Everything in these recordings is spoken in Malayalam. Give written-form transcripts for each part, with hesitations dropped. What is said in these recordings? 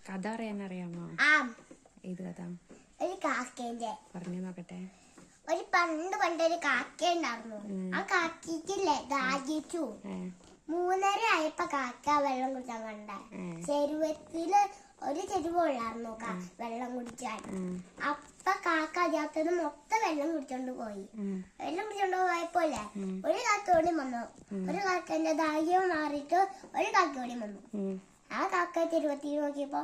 കഥ അറിയാനറിയാമോ? ഏത് കഥ? ഒരു കാക്കേന്റെ പറഞ്ഞു നോക്കട്ടെ. ഒരു പണ്ടൊരു കാക്ക ഉണ്ടായിരുന്നു. ആ കാക്കിക്കില്ലേ ദാഹിച്ചു. 3:30 ആയപ്പോ കാക്ക വെള്ളം കുടിച്ചാൻ കണ്ട ചെരുവത്തില് ഒരു ചെരുവുള്ളായിരുന്നു വെള്ളം കുടിച്ചാൻ. അപ്പൊ കാക്ക അതിനകത്ത് മൊത്തം വെള്ളം കുടിച്ചോണ്ട് പോയി. വെള്ളം കുടിച്ചോണ്ട് പോയപ്പോലെ ഒരു കാക്ക ഓടി വന്നു. ഒരു കാക്കന്റെ ദാഹ്യം മാറിയിട്ട് ഒരു കാക്ക ഓടി വന്നു. ആ കാക്ക ചെരുവത്തിൽ നോക്കിയപ്പോ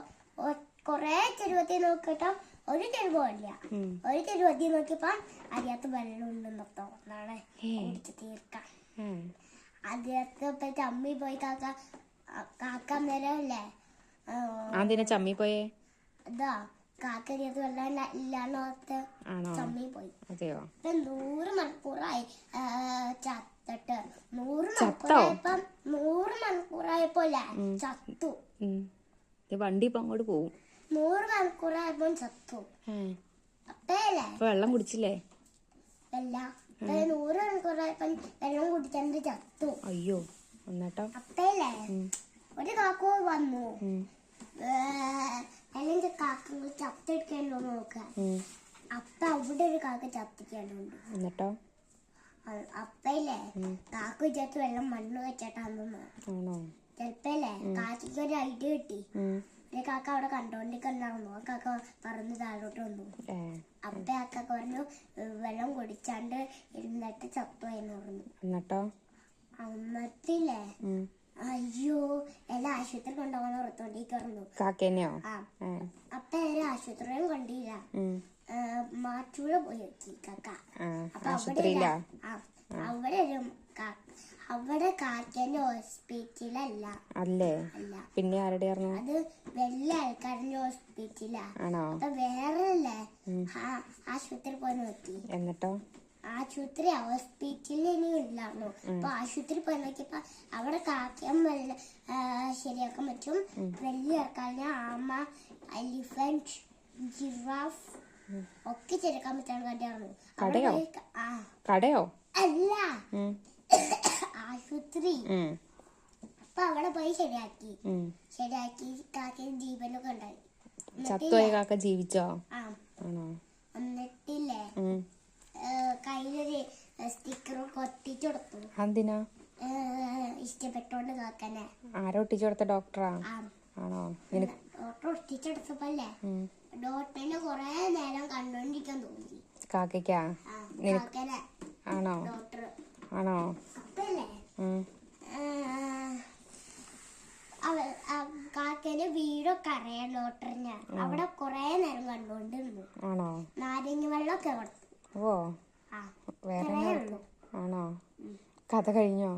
കൊറേ ചെരുവത്തിൽ നോക്കിട്ടോ ഒരു ചെരുവില്ല. ഒരു ചെരുവത്തിൽ നോക്കിയപ്പോ അതിനകത്ത് വെള്ളം ഉണ്ടെന്നോ നാളെ കുടിച്ച് തീർക്കാം. അതിനകത്ത് ചമ്മി പോയി കാക്ക നേരല്ലേ ചമ്മി പോയേ അതാ കാക്കടിയത്ത് വെള്ളം ഇല്ലാന്നോർത്ത് ചമ്മി പോയി. 100 മണിക്കൂറായി ചത്തിട്ട്. 100 മണിക്കൂറായപ്പോലെ ചത്തു. വണ്ടി ഇപ്പൊ അങ്ങോട്ട് പോവും. 100 മണിക്കൂറായപ്പോ ചത്തു. അപ്പല്ലേ വെള്ളം കുടിച്ചില്ലേ? അല്ല 100 മണിക്കൂറായപ്പോ വെള്ളം കുടിച്ചണ്ട് ചത്തു. അയ്യോ. എന്നിട്ടോ? അപ്പല്ലേ ഒരു കാക്കോ വന്നു. അല്ലെങ്കിൽ കാക്കകൾ ചത്തെടുക്കണ്ടോ നോക്ക. അപ്പൊ അവിടെ ഒരു കാക്ക ചത്തിക്കണ്ടുണ്ട്. എന്നിട്ടോ? അപ്പല്ലേ കാക്ക വിചാരിച്ച് വെള്ളം മണ്ണ് വെച്ചിട്ടാണെന്ന്. ചെലപ്പല്ലേ കാക്കയ്ക്ക് ഒരു ഐഡിയ കിട്ടി. ഒരു കാക്ക അവിടെ കണ്ടോണ്ടിരിക്കണ്ടായിരുന്നു. ആ കാക്ക പറന്ന് താഴോട്ട് വന്നു. അപ്പ ആ കാക്ക പറഞ്ഞു വെള്ളം കുടിച്ചാണ്ട് ഇരുന്നിട്ട് ചത്തുവായിന്ന് പറഞ്ഞു. എന്നിട്ടില്ലേ അയ്യോ എല്ലാം ആശുപത്രി കൊണ്ടുപോകാൻ ഓർത്തോണ്ടിരിക്കുന്നു. അപ്പൊ ആശുപത്രിയും കണ്ടില്ല. മാറ്റൂടെ പോയി നോക്കി കാക്ക. അപ്പൊ അവിടെ കാക്കന്റെ ഹോസ്പിറ്റലല്ല. അല്ലേ? പിന്നെ ആരുടെ? അത് വലിയ ആൾക്കാരുടെ ഹോസ്പിറ്റലാ. അപ്പൊ വേറെ ആശുപത്രി പോയി നോക്കി. എന്നിട്ടോ? ആശുപത്രി ഹോസ്പിറ്റലിൽ ഇനി ഇല്ലായിരുന്നു. അപ്പൊ ആശുപത്രി പോയി നോക്കിയപ്പോ അവിടെ കാക്കയും ശരിയാക്കാൻ പറ്റും. വലിയ ആൾക്കാരുടെ ആമ, എലിഫന്റ്, ജിറാഫ് ഒക്കെ ശരിയാക്കാൻ പറ്റാൻ കണ്ടായിരുന്നു. കടയോ? അല്ല, ആശുപത്രി. അപ്പൊ അവിടെ പോയി ശരിയാക്കി കാക്കയും ജീവനൊക്കെ ഉണ്ടായി. ചത്തുപോയ കാക്ക ജീവിച്ചോ? എന്നിട്ടില്ലേ കയ്യിലൊരു സ്റ്റിക്കറും ഒട്ടിച്ചു കൊടുത്തു. എന്തിനാ? ഇഷ്ടപ്പെട്ടോണ്ട് കാക്കനെ. ആരോ ഒട്ടിച്ചു കൊടുത്ത? ഡോക്ടറാ? ആണോ? ഡോക്ടർ ഒട്ടിച്ചെടുത്തപ്പല്ലേ ഡോക്ടറിനെ കൊറേ നേരം കണ്ടോണ്ടിരിക്കാൻ തോന്നി. കാക്കയ്ക്കാ? ആണോ? ഡോക്ടർ ആണോ? അപ്പല്ലേ കാക്കന്റെ വീടൊക്കെ അറിയാം ഡോക്ടറിന്. അവിടെ കൊറേ നേരം കണ്ടോണ്ടിരുന്നു. നാരങ്ങ വെള്ളമൊക്കെ കൊടുത്തു. വേറെ? ആണോ? കഥ കഴിഞ്ഞോ?